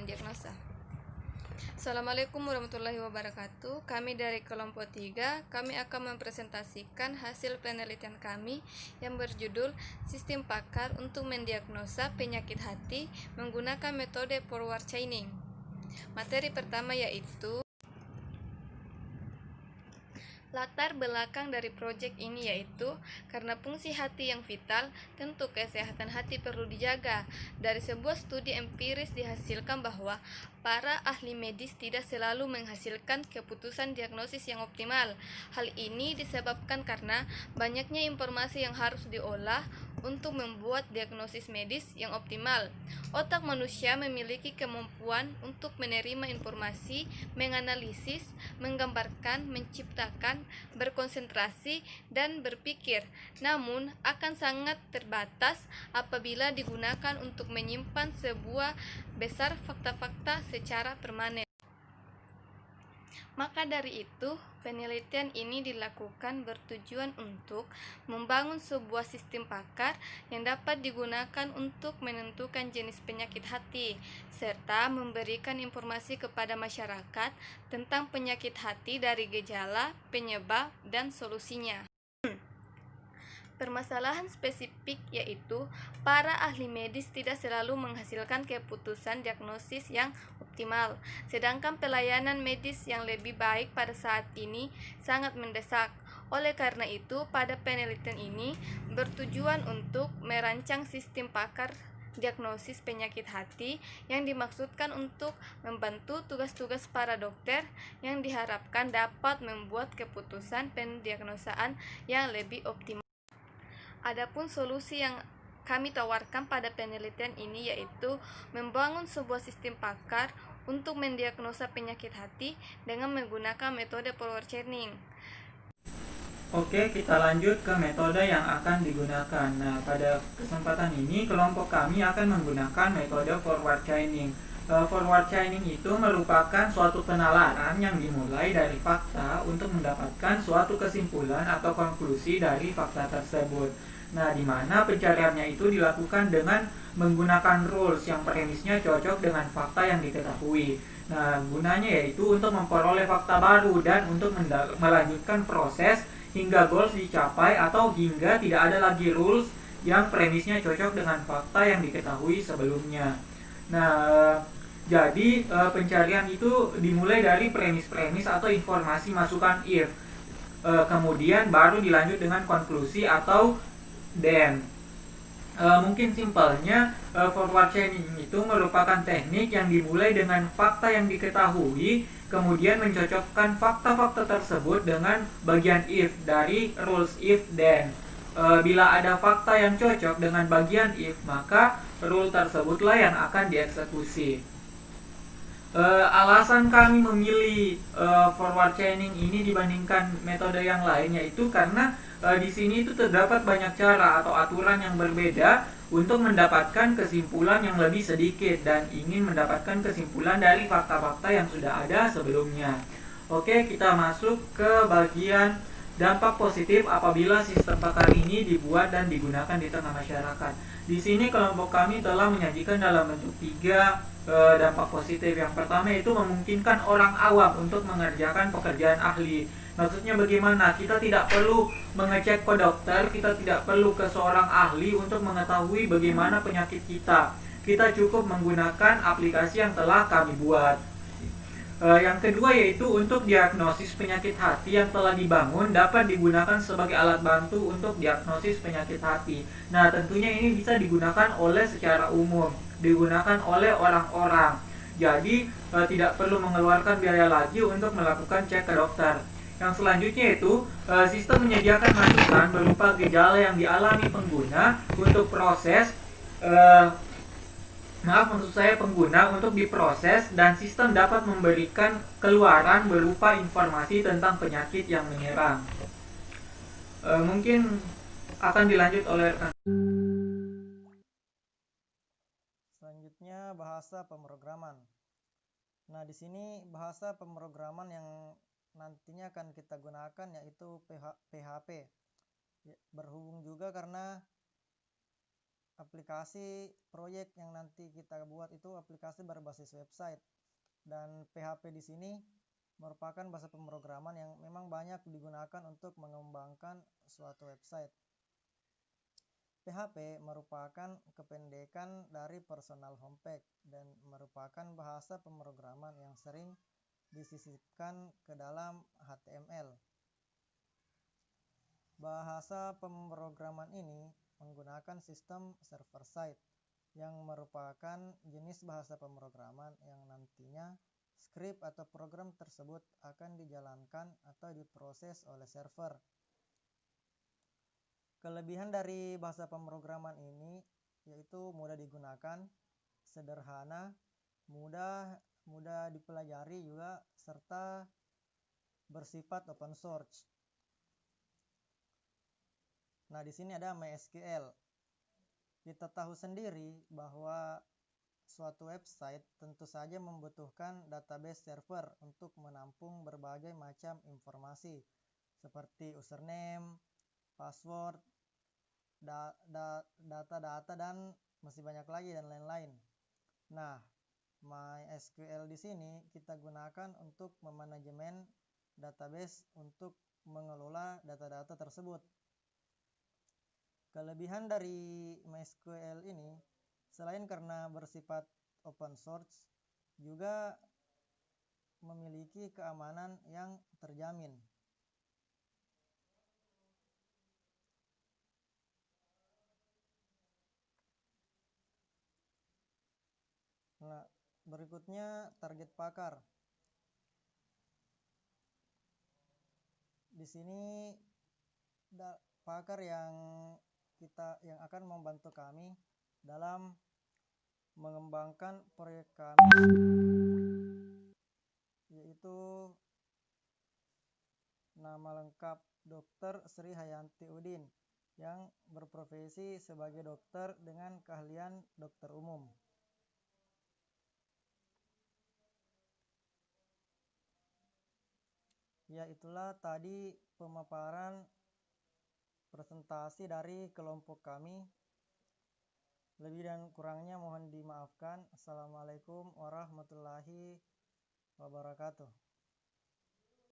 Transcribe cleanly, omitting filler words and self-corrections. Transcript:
mendiagnosa. Assalamualaikum warahmatullahi wabarakatuh. Kami dari kelompok 3, kami akan mempresentasikan hasil penelitian kami yang berjudul Sistem Pakar untuk Mendiagnosa Penyakit Hati menggunakan metode forward chaining. Materi pertama yaitu latar belakang dari proyek ini, yaitu karena fungsi hati yang vital, tentu kesehatan hati perlu dijaga. Dari sebuah studi empiris dihasilkan bahwa para ahli medis tidak selalu menghasilkan keputusan diagnosis yang optimal. Hal ini disebabkan karena banyaknya informasi yang harus diolah untuk membuat diagnosis medis yang optimal. Otak manusia memiliki kemampuan untuk menerima informasi, menganalisis, menggambarkan, menciptakan, berkonsentrasi, dan berpikir. Namun, akan sangat terbatas apabila digunakan untuk menyimpan sebuah besar fakta-fakta secara permanen. Maka dari itu, penelitian ini dilakukan bertujuan untuk membangun sebuah sistem pakar yang dapat digunakan untuk menentukan jenis penyakit hati, serta memberikan informasi kepada masyarakat tentang penyakit hati dari gejala, penyebab, dan solusinya. Permasalahan spesifik yaitu para ahli medis tidak selalu menghasilkan keputusan diagnosis yang optimal, sedangkan pelayanan medis yang lebih baik pada saat ini sangat mendesak. Oleh karena itu, pada penelitian ini bertujuan untuk merancang sistem pakar diagnosis penyakit hati yang dimaksudkan untuk membantu tugas-tugas para dokter yang diharapkan dapat membuat keputusan pendiagnosaan yang lebih optimal. Adapun solusi yang kami tawarkan pada penelitian ini yaitu membangun sebuah sistem pakar untuk mendiagnosa penyakit hati dengan menggunakan metode forward chaining. Oke, kita lanjut ke metode yang akan digunakan. Nah, pada kesempatan ini kelompok kami akan menggunakan metode forward chaining. Forward chaining itu merupakan suatu penalaran yang dimulai dari fakta untuk mendapatkan suatu kesimpulan atau konklusi dari fakta tersebut. Nah, di mana pencariannya itu dilakukan dengan menggunakan rules yang premisnya cocok dengan fakta yang diketahui. Nah, gunanya yaitu untuk memperoleh fakta baru dan untuk melanjutkan proses hingga goals dicapai atau hingga tidak ada lagi rules yang premisnya cocok dengan fakta yang diketahui sebelumnya. Nah, jadi pencarian itu dimulai dari premis-premis atau informasi masukan if. Kemudian baru dilanjut dengan konklusi atau then. Mungkin simpelnya forward chaining itu merupakan teknik yang dimulai dengan fakta yang diketahui, kemudian mencocokkan fakta-fakta tersebut dengan bagian if dari rules if then. Bila ada fakta yang cocok dengan bagian if, maka rule tersebutlah yang akan dieksekusi. Alasan kami memilih forward chaining ini dibandingkan metode yang lain yaitu karena di sini itu terdapat banyak cara atau aturan yang berbeda untuk mendapatkan kesimpulan yang lebih sedikit dan ingin mendapatkan kesimpulan dari fakta-fakta yang sudah ada sebelumnya. Oke, kita masuk ke bagian dampak positif apabila sistem pakar ini dibuat dan digunakan di tengah masyarakat. Di sini kelompok kami telah menyajikan dalam bentuk 3 dampak positif. Yang pertama itu memungkinkan orang awam untuk mengerjakan pekerjaan ahli. Maksudnya bagaimana? Kita tidak perlu mengecek ke dokter, kita tidak perlu ke seorang ahli untuk mengetahui bagaimana penyakit kita. Kita cukup menggunakan aplikasi yang telah kami buat. Yang kedua yaitu untuk diagnosis penyakit hati yang telah dibangun dapat digunakan sebagai alat bantu untuk diagnosis penyakit hati. Nah, tentunya ini bisa digunakan oleh secara umum, digunakan oleh orang-orang. Jadi tidak perlu mengeluarkan biaya lagi untuk melakukan cek ke dokter. Yang selanjutnya itu sistem menyediakan masukan berupa gejala yang dialami pengguna untuk proses pengguna untuk diproses, dan sistem dapat memberikan keluaran berupa informasi tentang penyakit yang menyerang. Mungkin akan dilanjut oleh rekan. Selanjutnya bahasa pemrograman. Nah, di sini bahasa pemrograman yang nantinya akan kita gunakan yaitu PHP. Berhubung juga karena aplikasi proyek yang nanti kita buat itu aplikasi berbasis website, dan PHP di sini merupakan bahasa pemrograman yang memang banyak digunakan untuk mengembangkan suatu website. PHP merupakan kependekan dari personal homepage dan merupakan bahasa pemrograman yang sering disisipkan ke dalam HTML. Bahasa pemrograman ini menggunakan sistem server side yang merupakan jenis bahasa pemrograman yang nantinya skrip atau program tersebut akan dijalankan atau diproses oleh server. Kelebihan dari bahasa pemrograman ini yaitu mudah digunakan, sederhana, mudah dipelajari juga, serta bersifat open source. Nah, di sini ada MySQL. Kita tahu sendiri bahwa suatu website tentu saja membutuhkan database server untuk menampung berbagai macam informasi seperti username, password, data-data dan masih banyak lagi dan lain-lain. Nah, MySQL di sini kita gunakan untuk memanajemen database untuk mengelola data-data tersebut. Kelebihan dari MySQL ini selain karena bersifat open source juga memiliki keamanan yang terjamin. Nah, berikutnya target pakar. Di sini pakar yang akan membantu kami dalam mengembangkan proyek kami, yaitu nama lengkap Dr. Sri Hayanti Udin yang berprofesi sebagai dokter dengan keahlian dokter umum. Ya, itulah tadi pemaparan presentasi dari kelompok kami. Lebih dan kurangnya mohon dimaafkan. Assalamualaikum warahmatullahi wabarakatuh.